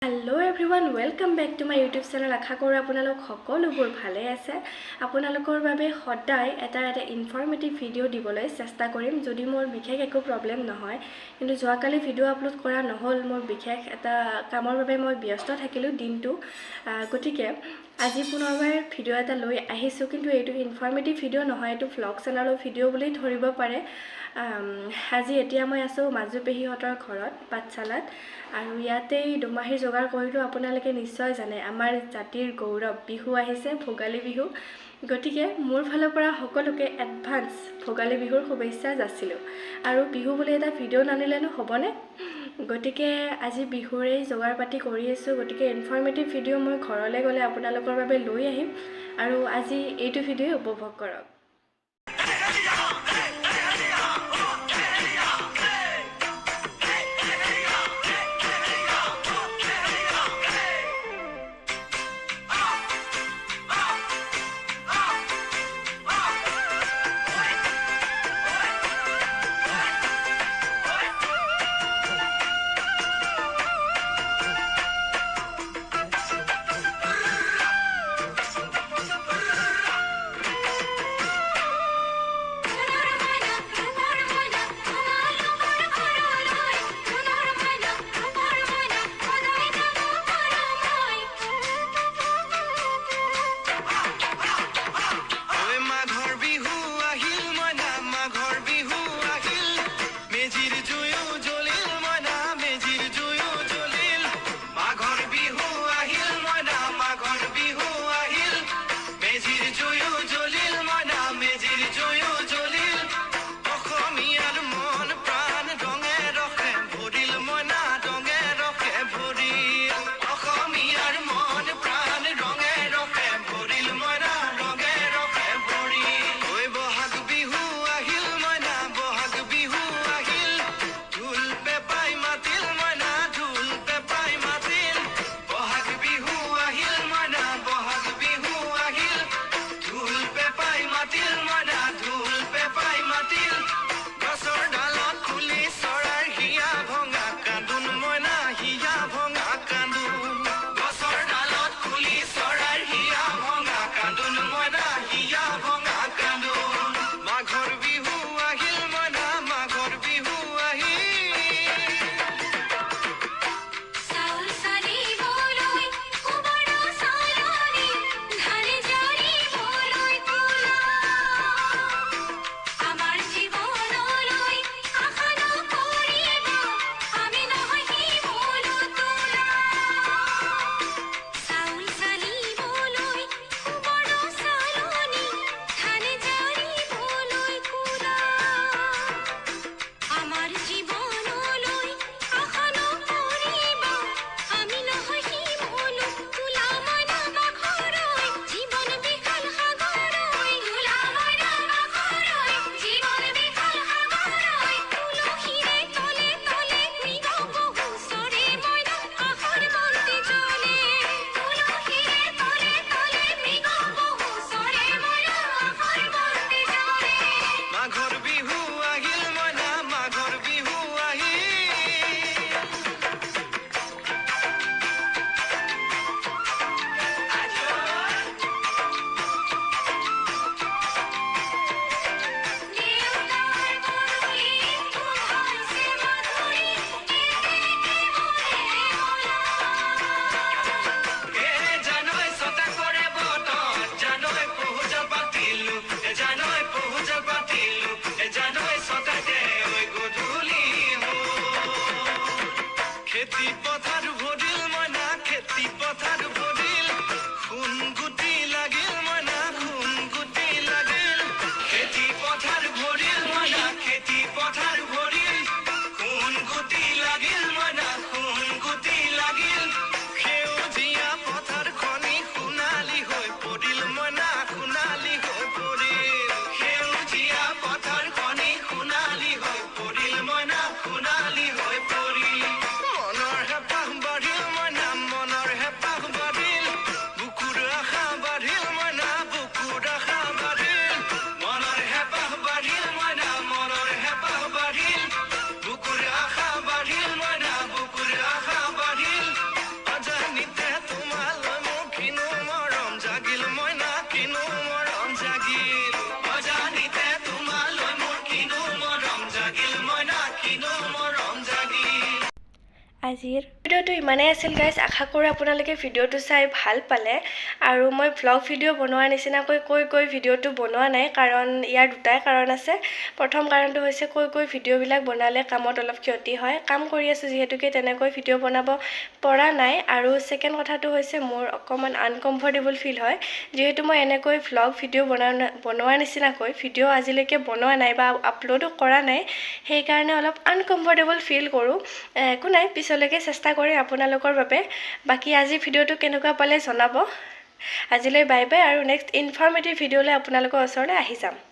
Hello everyone, welcome back to my YouTube channel. আশা কৰোঁ আপোনালোক সকলোবোৰ ভালে আছে। আপোনালোকৰ বাবে সদায় এটা ইনফৰমেটিভ ভিডিও দিবলৈ চেষ্টা কৰিম যদি মোৰ বিশেষ একো প্ৰবলেম নহয়। কিন্তু যোৱাকালি ভিডিও আপলোড কৰা নহল, মোৰ বিশেষ এটা কামৰ বাবে মই ব্যস্ত থাকিলোঁ দিনটো। গতিকে আজি পুনৰবাৰ ভিডিও এটা লৈ আহিছোঁ, কিন্তু এইটো ইনফৰমেটিভ ভিডিও নহয়, এইটো ভ্লগ চেনেলৰ ভিডিও বুলি ধৰিব পাৰে। আজি এতিয়া মই আছোঁ মাজু পেহীহঁতৰ ঘৰত পাঠশালাত, আৰু ইয়াতেই দুমাহীৰ যোগাৰ কৰিলোঁ। আপোনালোকে নিশ্চয় জানে আমাৰ জাতিৰ গৌৰৱ বিহু আহিছে, ভোগালী বিহু। গতিকে মোৰ ফালৰ পৰা সকলোকে এডভান্স ভোগালী বিহুৰ শুভেচ্ছা যাচিলোঁ। আৰু বিহু বুলি এটা ভিডিও নানিলেনো হ'বনে? গতিকে আজি বিহুৰে যোগাৰ পাতি কৰি আছোঁ। গতিকে ইনফৰমেটিভ ভিডিও মই ঘৰলৈ গ'লে আপোনালোকৰ বাবে লৈ আহিম, আৰু আজি এইটো ভিডিঅ' উপভোগ কৰক। মনৰ হেঁপাহ বাঢ়িল আজিৰ ভিডিঅ'টো ইমানেই আছিল গাইজ আশা কৰোঁ আপোনালোকে ভিডিঅ'টো চাই ভাল পালে আৰু মই ভ্লগ ভিডিঅ' বনোৱাৰ নিচিনাকৈ কৈ ভিডিঅ'টো বনোৱা নাই কাৰণ ইয়াৰ দুটাই কাৰণ আছে প্ৰথম কাৰণটো হৈছে কৈ ভিডিঅ'বিলাক বনালে কামত অলপ ক্ষতি হয় কাম কৰি আছোঁ যিহেতুকে তেনেকৈ ভিডিঅ' বনাব পৰা নাই আৰু ছেকেণ্ড কথাটো হৈছে মোৰ অকণমান আনকমফৰ্টেবল ফিল হয় যিহেতু মই এনেকৈ ভ্লগ ভিডিঅ' বনোৱাৰ নিচিনাকৈ ভিডিঅ' আজিলৈকে বনোৱা নাই বা আপলোডো কৰা নাই সেইকাৰণে অলপ আনকমফৰ্টেবল ফিল কৰোঁ একো নাই পিছলৈকে চেষ্টা কৰিম আপোনালোকৰ বাবে বাকী আজি ভিডিঅ'টো কেনেকুৱা পালে জনাব আজিলৈ বাই বাই আৰু নেক্সট ইনফৰ্মেটিভ ভিডিঅ'লৈ আপোনালোকৰ ওচৰলৈ আহি যাম